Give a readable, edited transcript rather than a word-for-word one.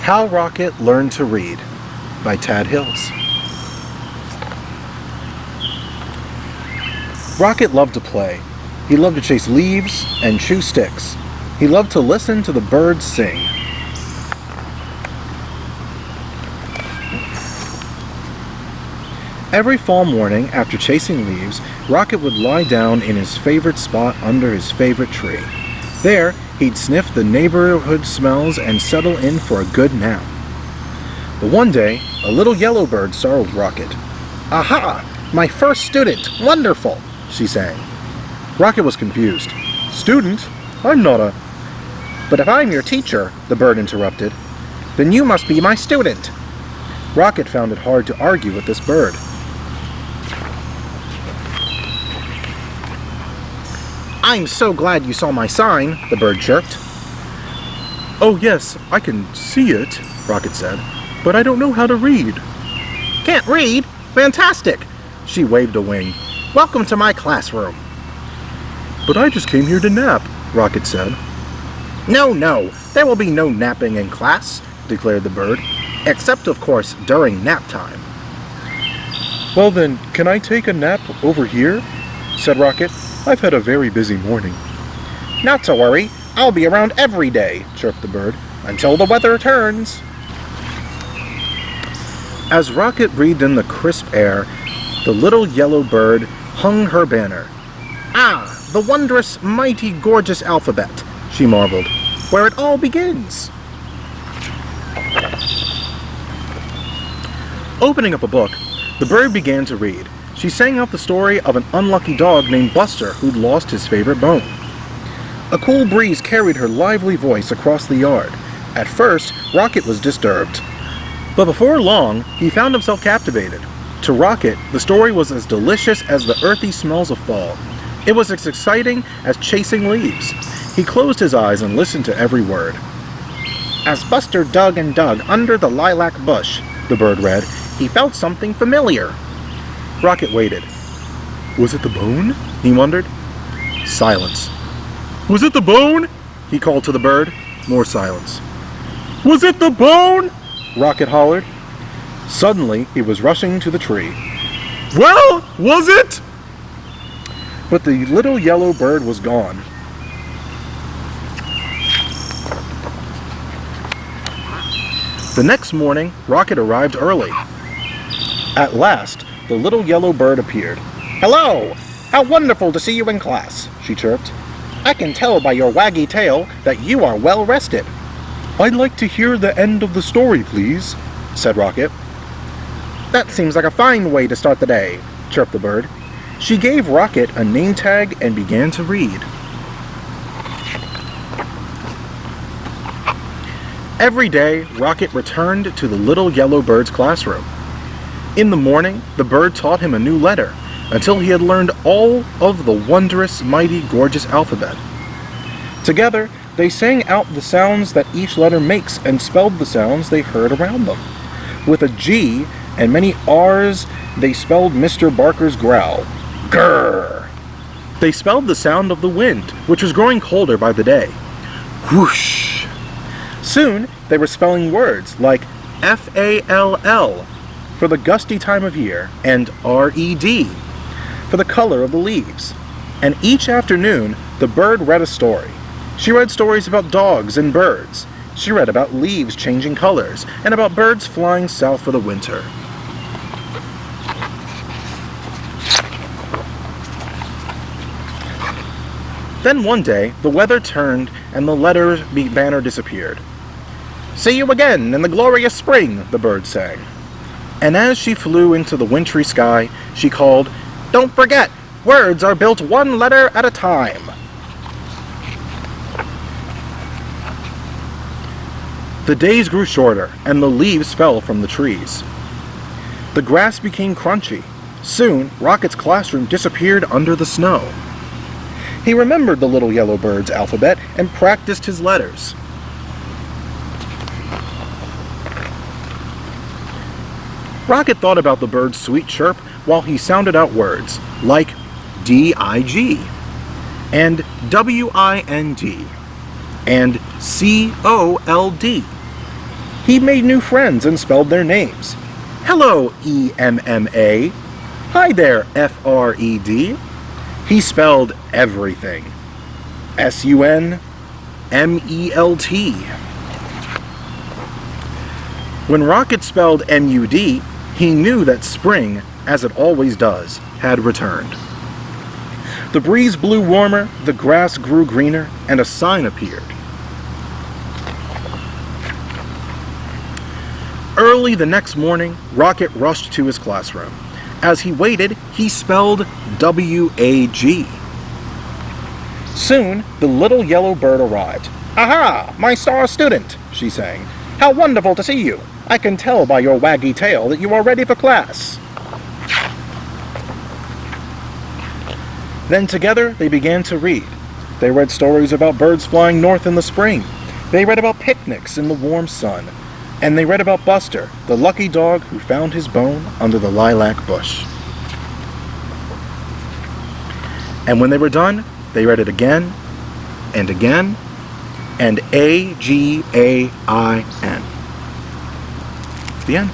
How Rocket Learned to Read by Tad Hills. Rocket loved to play. He loved to chase leaves and chew sticks. He loved to listen to the birds sing. Every fall morning, after chasing leaves, Rocket would lie down in his favorite spot under his favorite tree. There, he'd sniff the neighborhood smells and settle in for a good nap. But one day, a little yellow bird startled Rocket. "Aha! My first student! Wonderful!" she sang. Rocket was confused. "Student? I'm not a—" "But if I'm your teacher," the bird interrupted, "then you must be my student." Rocket found it hard to argue with this bird. "I'm so glad you saw my sign," the bird chirped. "Oh yes, I can see it," Rocket said, "but I don't know how to read." "Can't read? Fantastic!" She waved a wing. "Welcome to my classroom." "But I just came here to nap," Rocket said. No, there will be no napping in class," declared the bird, "except, of course, during nap time." "Well then, can I take a nap over here?" said Rocket. "I've had a very busy morning." "Not to worry, I'll be around every day," chirped the bird, "until the weather turns." As Rocket breathed in the crisp air, the little yellow bird hung her banner. "Ah, the wondrous, mighty, gorgeous alphabet," she marveled, "where it all begins." Opening up a book, the bird began to read. She sang out the story of an unlucky dog named Buster who'd lost his favorite bone. A cool breeze carried her lively voice across the yard. At first, Rocket was disturbed. But before long, he found himself captivated. To Rocket, the story was as delicious as the earthy smells of fall. It was as exciting as chasing leaves. He closed his eyes and listened to every word. "As Buster dug and dug under the lilac bush," the bird read, "he felt something familiar." Rocket waited. "Was it the bone?" he wondered. Silence. "Was it the bone?" he called to the bird. More silence. "Was it the bone?" Rocket hollered. Suddenly, he was rushing to the tree. "Well, was it?" But the little yellow bird was gone. The next morning, Rocket arrived early. At last, the little yellow bird appeared. "Hello! How wonderful to see you in class," she chirped. "I can tell by your waggy tail that you are well rested." "I'd like to hear the end of the story, please," said Rocket. "That seems like a fine way to start the day," chirped the bird. She gave Rocket a name tag and began to read. Every day, Rocket returned to the little yellow bird's classroom. In the morning, the bird taught him a new letter, until he had learned all of the wondrous, mighty, gorgeous alphabet. Together, they sang out the sounds that each letter makes and spelled the sounds they heard around them. With a G and many R's, they spelled Mr. Barker's growl. Grrr! They spelled the sound of the wind, which was growing colder by the day. Whoosh! Soon, they were spelling words like F-A-L-L for the gusty time of year, and R-E-D for the color of the leaves. And each afternoon, the bird read a story. She read stories about dogs and birds. She read about leaves changing colors, and about birds flying south for the winter. Then one day, the weather turned and the letter banner disappeared. "See you again in the glorious spring," the bird sang. And as she flew into the wintry sky, she called, "Don't forget, words are built one letter at a time." The days grew shorter, and the leaves fell from the trees. The grass became crunchy. Soon, Rocket's classroom disappeared under the snow. He remembered the little yellow bird's alphabet and practiced his letters. Rocket thought about the bird's sweet chirp while he sounded out words like D-I-G and W-I-N-D and C-O-L-D. He made new friends and spelled their names. Hello, EMMA. Hi there, FRED. He spelled everything. SUNMELT. When Rocket spelled MUD, he knew that spring, as it always does, had returned. The breeze blew warmer, the grass grew greener, and a sign appeared. Early the next morning, Rocket rushed to his classroom. As he waited, he spelled WAG. Soon, the little yellow bird arrived. "Aha, my star student," she sang. "How wonderful to see you! I can tell by your waggy tail that you are ready for class." Then together they began to read. They read stories about birds flying north in the spring. They read about picnics in the warm sun. And they read about Buster, the lucky dog who found his bone under the lilac bush. And when they were done, they read it again and again and AGAIN. The end.